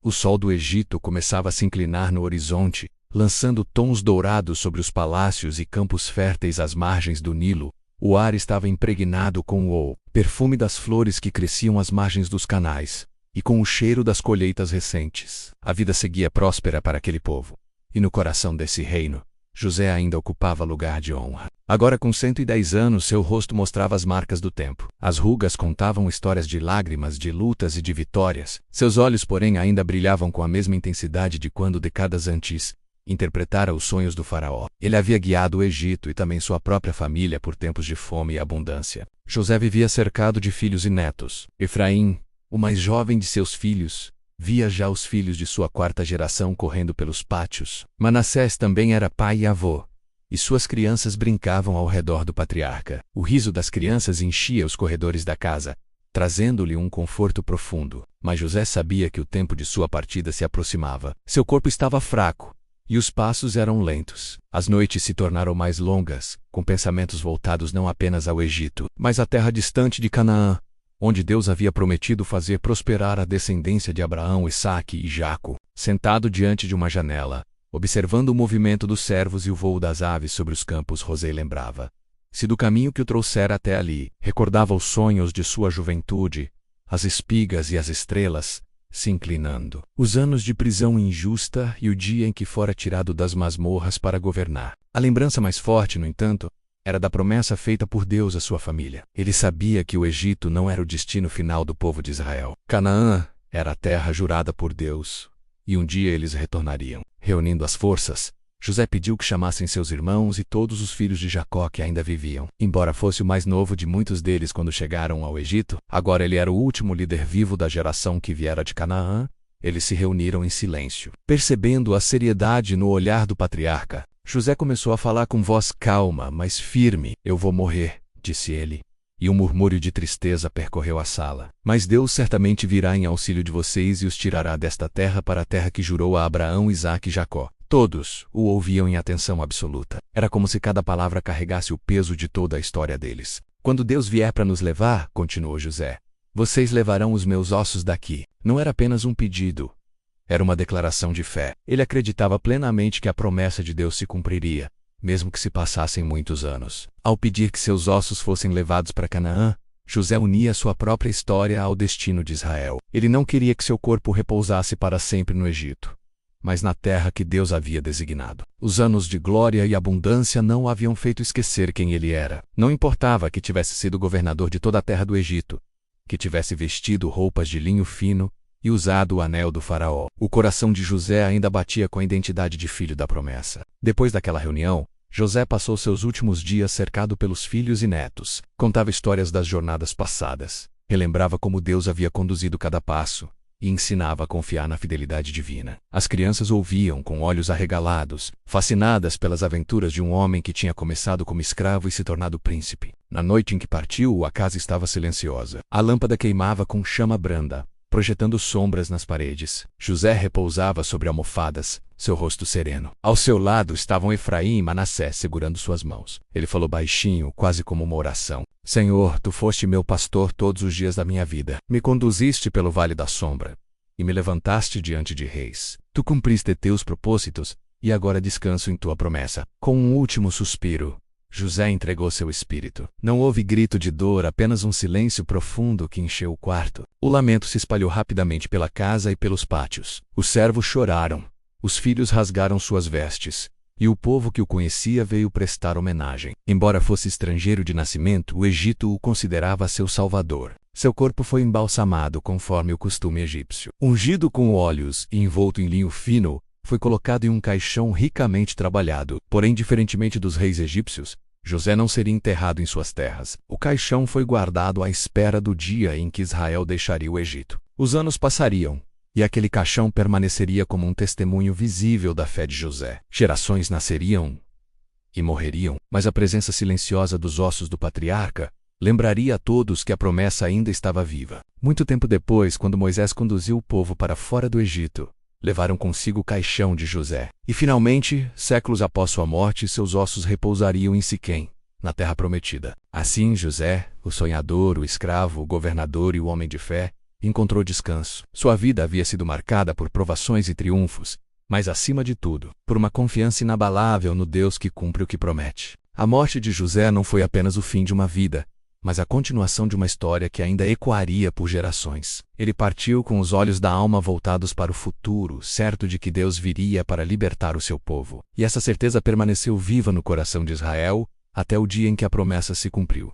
O sol do Egito começava a se inclinar no horizonte, lançando tons dourados sobre os palácios e campos férteis às margens do Nilo. O ar estava impregnado com o perfume das flores que cresciam às margens dos canais, e com o cheiro das colheitas recentes. A vida seguia próspera para aquele povo. E no coração desse reino, José ainda ocupava lugar de honra. Agora, com 110 anos, seu rosto mostrava as marcas do tempo. As rugas contavam histórias de lágrimas, de lutas e de vitórias. Seus olhos, porém, ainda brilhavam com a mesma intensidade de quando, décadas antes, interpretara os sonhos do faraó. Ele havia guiado o Egito e também sua própria família por tempos de fome e abundância. José vivia cercado de filhos e netos. Efraim, o mais jovem de seus filhos, via já os filhos de sua quarta geração correndo pelos pátios. Manassés também era pai e avô, e suas crianças brincavam ao redor do patriarca. O riso das crianças enchia os corredores da casa, trazendo-lhe um conforto profundo. Mas José sabia que o tempo de sua partida se aproximava. Seu corpo estava fraco, e os passos eram lentos. As noites se tornaram mais longas, com pensamentos voltados não apenas ao Egito, mas à terra distante de Canaã, onde Deus havia prometido fazer prosperar a descendência de Abraão, Isaque e Jaco. Sentado diante de uma janela, observando o movimento dos servos e o voo das aves sobre os campos, José lembrava-se do caminho que o trouxera até ali. Recordava os sonhos de sua juventude, as espigas e as estrelas, se inclinando. Os anos de prisão injusta e o dia em que fora tirado das masmorras para governar. A lembrança mais forte, no entanto, era da promessa feita por Deus à sua família. Ele sabia que o Egito não era o destino final do povo de Israel. Canaã era a terra jurada por Deus, e um dia eles retornariam. Reunindo as forças, José pediu que chamassem seus irmãos e todos os filhos de Jacó que ainda viviam. Embora fosse o mais novo de muitos deles quando chegaram ao Egito, agora ele era o último líder vivo da geração que viera de Canaã. Eles se reuniram em silêncio. Percebendo a seriedade no olhar do patriarca, José começou a falar com voz calma, mas firme. "Eu vou morrer", disse ele, e um murmúrio de tristeza percorreu a sala. "Mas Deus certamente virá em auxílio de vocês e os tirará desta terra para a terra que jurou a Abraão, Isaque e Jacó." Todos o ouviam em atenção absoluta. Era como se cada palavra carregasse o peso de toda a história deles. "Quando Deus vier para nos levar", continuou José, "vocês levarão os meus ossos daqui." Não era apenas um pedido. Era uma declaração de fé. Ele acreditava plenamente que a promessa de Deus se cumpriria, mesmo que se passassem muitos anos. Ao pedir que seus ossos fossem levados para Canaã, José unia sua própria história ao destino de Israel. Ele não queria que seu corpo repousasse para sempre no Egito, mas na terra que Deus havia designado. Os anos de glória e abundância não o haviam feito esquecer quem ele era. Não importava que tivesse sido governador de toda a terra do Egito, que tivesse vestido roupas de linho fino e usado o anel do faraó. O coração de José ainda batia com a identidade de filho da promessa. Depois daquela reunião, José passou seus últimos dias cercado pelos filhos e netos. Contava histórias das jornadas passadas, relembrava como Deus havia conduzido cada passo, e ensinava a confiar na fidelidade divina. As crianças ouviam com olhos arregalados, fascinadas pelas aventuras de um homem que tinha começado como escravo e se tornado príncipe. Na noite em que partiu, a casa estava silenciosa. A lâmpada queimava com chama branda, projetando sombras nas paredes. José repousava sobre almofadas, seu rosto sereno. Ao seu lado estavam Efraim e Manassés segurando suas mãos. Ele falou baixinho, quase como uma oração: "Senhor, tu foste meu pastor todos os dias da minha vida. Me conduziste pelo vale da sombra, e me levantaste diante de reis. Tu cumpriste teus propósitos, e agora descanso em tua promessa." Com um último suspiro, José entregou seu espírito. Não houve grito de dor, apenas um silêncio profundo que encheu o quarto. O lamento se espalhou rapidamente pela casa e pelos pátios. Os servos choraram, os filhos rasgaram suas vestes, e o povo que o conhecia veio prestar homenagem. Embora fosse estrangeiro de nascimento, o Egito o considerava seu salvador. Seu corpo foi embalsamado conforme o costume egípcio. Ungido com óleos e envolto em linho fino, foi colocado em um caixão ricamente trabalhado. Porém, diferentemente dos reis egípcios, José não seria enterrado em suas terras. O caixão foi guardado à espera do dia em que Israel deixaria o Egito. Os anos passariam, e aquele caixão permaneceria como um testemunho visível da fé de José. Gerações nasceriam e morreriam, mas a presença silenciosa dos ossos do patriarca lembraria a todos que a promessa ainda estava viva. Muito tempo depois, quando Moisés conduziu o povo para fora do Egito, levaram consigo o caixão de José. E finalmente, séculos após sua morte, seus ossos repousariam em Siquém, na terra prometida. Assim, José, o sonhador, o escravo, o governador e o homem de fé, encontrou descanso. Sua vida havia sido marcada por provações e triunfos, mas acima de tudo, por uma confiança inabalável no Deus que cumpre o que promete. A morte de José não foi apenas o fim de uma vida, mas a continuação de uma história que ainda ecoaria por gerações. Ele partiu com os olhos da alma voltados para o futuro, certo de que Deus viria para libertar o seu povo. E essa certeza permaneceu viva no coração de Israel, até o dia em que a promessa se cumpriu.